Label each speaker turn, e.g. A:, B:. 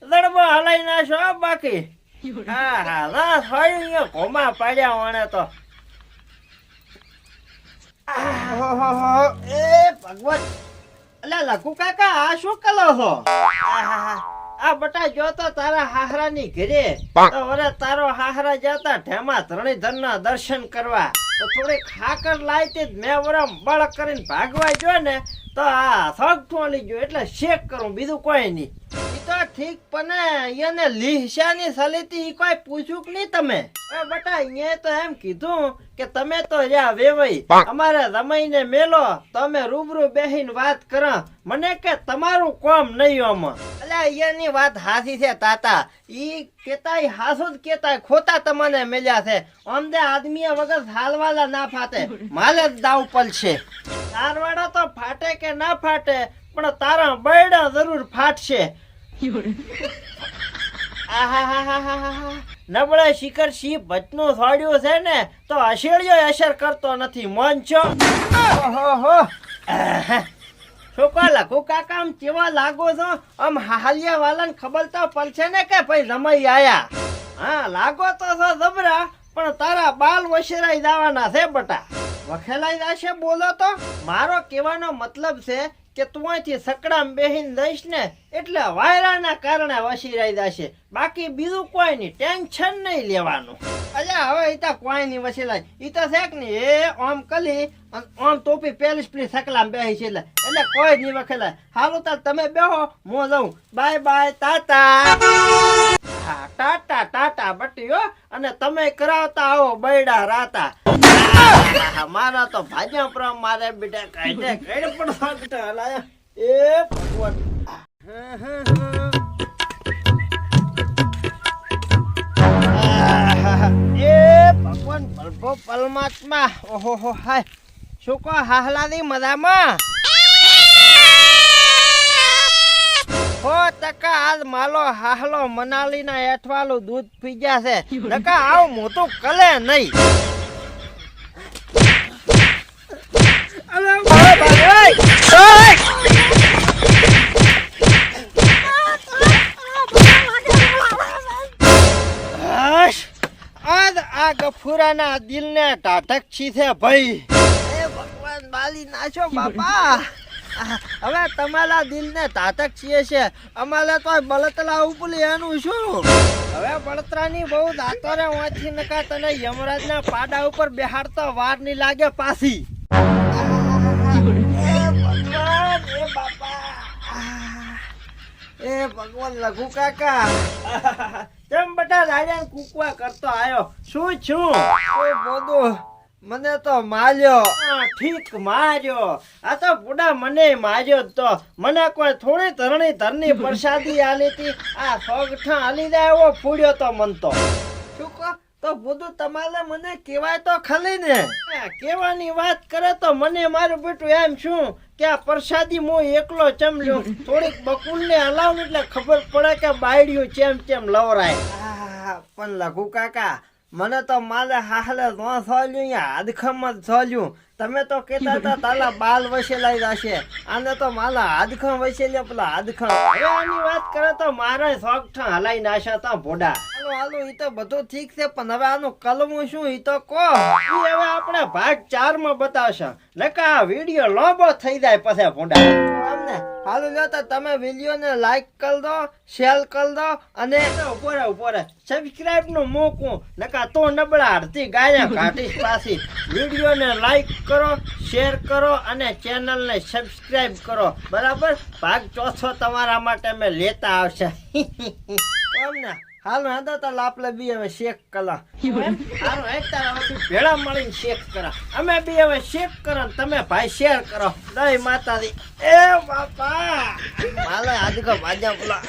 A: દડબો હલાઈ નાશો બાકી ઘોમા પાડ્યા વાણે તો એ ભગવાન અલા લખુ કાકા આ શું કરો છો આ બટા જો તો તારા હાહરા ની ઘરે તો વરે તારો હાહરા જતા ઢેમા ધરણીધર ના દર્શન કરવા તો થોડી ખાકર લાવી મેં વરમ બળ કરીને ભાગવા જો ને તો આ સગઠું લી ગયો એટલે શેક કરું બીજું કોઈ નહીં તો ઠીક પણ એને લીહશાની સલીતી કોઈ પૂછ્યું કે નહીં તમે બટા અહીંયા તો એમ કીધું કે તમે તો યા વેવાઈ અમારે રમાઈને મેલો તમે રૂબરૂ બેહીને વાત કરો મને કે તમારું કોમ નહીં આમાં એટલે અહીંયાની વાત હાસી છે તાતા ઈ કેતાય હાસુ જ કેતાય ખોટા તમને મેલ્યા છે અમદે આદમીએ વગર હાલવાલા ના ફાટે માલે જ દાવ પડશે તારવાડા તો ફાટે કે ના ફાટે પણ તારા બૈડા જરૂર ફાટશે નબળા શિખર સિંહ બચનું થોડ્યું છે ને તો અશેડિયો અસર કરતો નથી મન છો છોકરા લખો કાકા આમ કેવા લાગો છો આમ હાલિયા વાલાને ખબર તો પડશે ને કે ભાઈ રમાઈ આયા હા લાગો તો છો જબરા પણ તારા બાલ વશેરાઈ જવાના છે બટા વખેલાઈ જશે બોલો તો મારો કહેવાનો મતલબ છે કે તું અહીંથી સકડામાં બેહીને દઈશ ને એટલે વાયરાના કારણે વસીરાઈ જશે બાકી બીજું કોઈ નહીં ટેન્શન નહીં લેવાનું અલ્યા હવે ઈ તો કોઈ નહીં વસીલાય ઈ તો છે કે નહીં એ આમ કલી આમ ટોપી પેલીસ પલી સકલામાં બેહી છે એટલે કોઈ નહીં વખેલાય હાલો તાર તમે બેહો હું જાઉં બાય બાય તાતા હા ટાટા ટાટા બટીઓ અને તમે કરાવતા આવો બૈડા રાતા મારા તો ભાજ્યા પ્રમ મારે બેટા કાઢે કાઢે પણ ફાટતા હલાયા એ ભગવાન એ ભગવાન ભલભો પરમાત્મા ઓહો હાય શું કહો હાહલાની મજામાં 100% આજ માલો હાહલો મનાલી ના એઠવાલું દૂધ પી ગયા છે નકા આવું મોટું કલે નહીં આ ગફુરાના દિલ ને ટાટક છી છે ભાઈ એ ભગવાન બાલી નાશો બાપા હવે તમારા દિલ ને તાતક છીએ છે અમારે તો બળતરા ઉપલી એનું શું હવે બળતરાની બહુ દાતરે વાંચી નકા તને યમરાજના પાડા ઉપર બેહાડતો વાર ની લાગે પાછી એ ભગવાન લઘુ કાકા તેમ બટા રાજા કુકવા કરતો આયો શું છું એ બોદો મને તો માર્યો ઠીક માર્યો આ તો બુડા મને માર્યો તો મને કોઈ થોડી ધરણી ધરની પ્રસાદી આલી હતી આ સોગઠા આલી જાય એવો ફૂડ્યો તો મન તો શું કહો તો બધું તમારે મને કહેવાય તો ખલી ને કહેવાની વાત કરે તો મને મારું બેટું એમ શું કે આ પ્રસાદી હું એકલો ચમલ્યો થોડીક બકુલ ને હલાવું એટલે ખબર પડે કે બાયડિયું ચેમ લવરાય પણ લઘુ કાકા મને તો માલે હાલે ન સોલ્યું હાદખમ જ સોલ્યું તમે તો કહેતા હતા તાલા બાલ વસેલાઈ જશે આને તો માલા હાદખમ વસેલ્યો પેલા હાદખમ આની વાત કરે તો મારે સોગઠા હલાઈ નાખ્યા તા ભોડા હાલો ઈ તો બધું ઠીક છે પણ હવે આનું કલમું શું ઈ તો કહો ઈ હવે આપણે ભાગ 4 માં બતાવશે નકા આ વિડિયો લાંબો થઈ જાય પછી ભોડા આમને હાલો લો તો તમે વિડિયો ને લાઈક કરી દો શેર કરી દો અને ઉપર સબસ્ક્રાઇબ નું મોકું નકા તો નબળા અડધી ગાયા કાઢીશ પાછી વિડિયો ને લાઈક કરો શેર કરો અને ચેનલ ને સબસ્ક્રાઇબ કરો બરાબર ભાગ 4 તમારા માટે મેં લેતા આવશે અમને હાલો હેદો તો લાપલે બી હવે શેક કલા હાલો એક તારા ભેળા મળીને શેક કરા અમે બી હવે શેક કરો તમે ભાઈ શેર કરો દઈ માતાજી એ બાપા માલે આજકો ભાજા બોલા